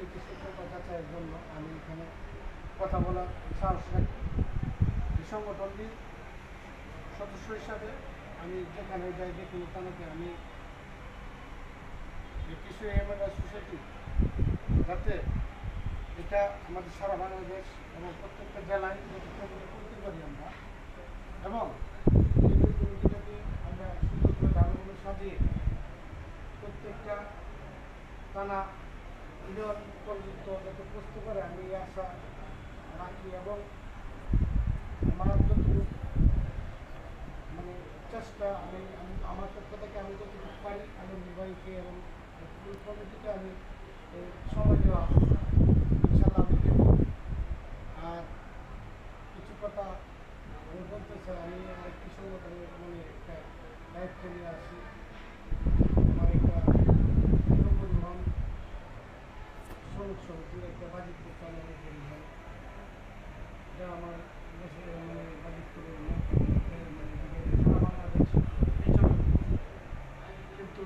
আমি কিছু কথা যাচাইয়ের জন্য আমি এখানে কথা বলার সাহস রাখি। এই সংগঠনটির সদস্য হিসাবে আমি যেখানে যাই দেখি তাদেরকে আমি কিছু এমএলএ সোসাইটি যাতে এটা আমাদের সারা বাংলাদেশ এবং প্রত্যেকটা জেলায় করতে পারি আমরা, এবং এই কমিটিটাকে আমরা সুন্দর করে ভালোভাবে সাজিয়ে প্রত্যেকটা থানা ইউনিয়ন পর্যন্ত যাতে প্রস্তুত করে আমি এই আশা রাখি। এবং আমার যতটুকু মানে চেষ্টা আমি আমার পক্ষ থেকে আমি যতটুকু পারি আমি নির্বাহীকে এবং কমিটিকে আমি সময় দেওয়া ইনশাল্লাহ আমি দেব। আর কিছু কথা আমি বলতে চাই, আমি আরেকটি সংগঠনের মানে একটা দায়িত্ব নিয়ে আসি। আমার একটা পরিবহন শ্রমিক সমিতির একটা বাজেট পরিচালনা পরিবহন, এটা আমার দেশের মানে বাজেট পরিবহন সারা বাংলাদেশ পিছনে, কিন্তু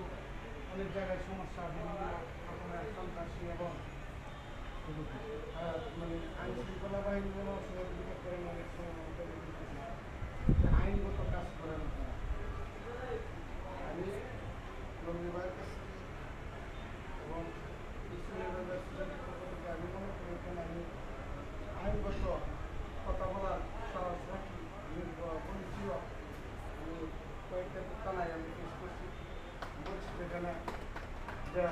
অনেক জায়গায় সমস্যা, বিভিন্ন রকমের সন্ত্রাসী এবং মানে আইন শৃঙ্খলা বাহিনী কোনো সহযোগিতা করে না, অনেক সময় আইনগত কাজ করে না। আমি রবিবার কাছে এবং আমি মনে করি আমি আইনগত কথা বলার সাহস রাখি। আমি বলেছিও, আমি কয়েকটা থানায় আমি পেশ করছি, বলছি যেখানে যে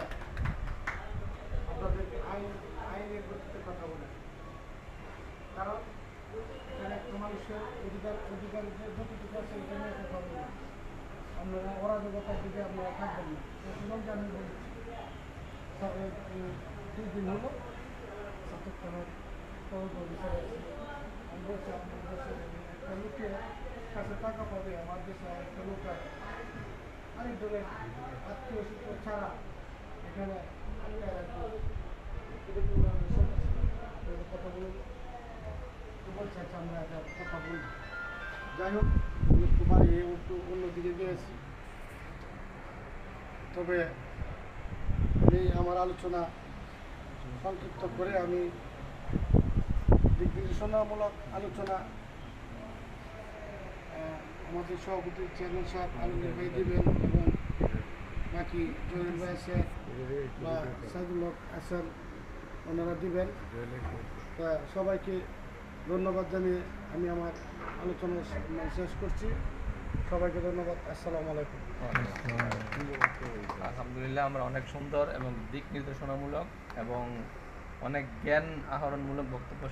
আপনাদেরকে আইনের গতিতে কথা বলে, কারণ এখানে একটা মানুষের অধিকার যতটুকু আছে এটা নিয়ে কথা বলবো, আপনারা অরাজকতার দিকে আপনারা থাকবেন না। সুতরাং আমি বলছি 2 দিন হলো সাতক থানার তদন্ত অফিসার আছে, আমি বলছি আপনার দেশে একটা লোকের কাছে টাকা পাবে, আমার দেশে একটা লোক আরেক দলের আত্মীয় সূত্র ছাড়া এখানে কথা বলুন বলছে। আচ্ছা আমরা একটা কথা বলি, যাই হোক একটু বাড়িয়ে একটু অন্যদিকে গিয়েছি। তবে আমি আমার আলোচনা সংক্ষিপ্ত করে আমি দিক নির্দেশনামূলক আলোচনা আমাদের সভাপতি চেয়ারম্যান সাহেব আলমগীর ভাই দেবেন, এবং বাকি জহির ভাই আছে বা সাইদুল হক আছেন, ওনারা দিবেন। তা সবাইকে ধন্যবাদ জানিয়ে আমি আমার আলোচনা শেষ করছি। সবাইকে ধন্যবাদ। আসসালামু আলাইকুম। আলহামদুলিল্লাহ, আমরা অনেক সুন্দর এবং দিক নির্দেশনামূলক এবং অনেক জ্ঞান আহরণমূলক বক্তব্য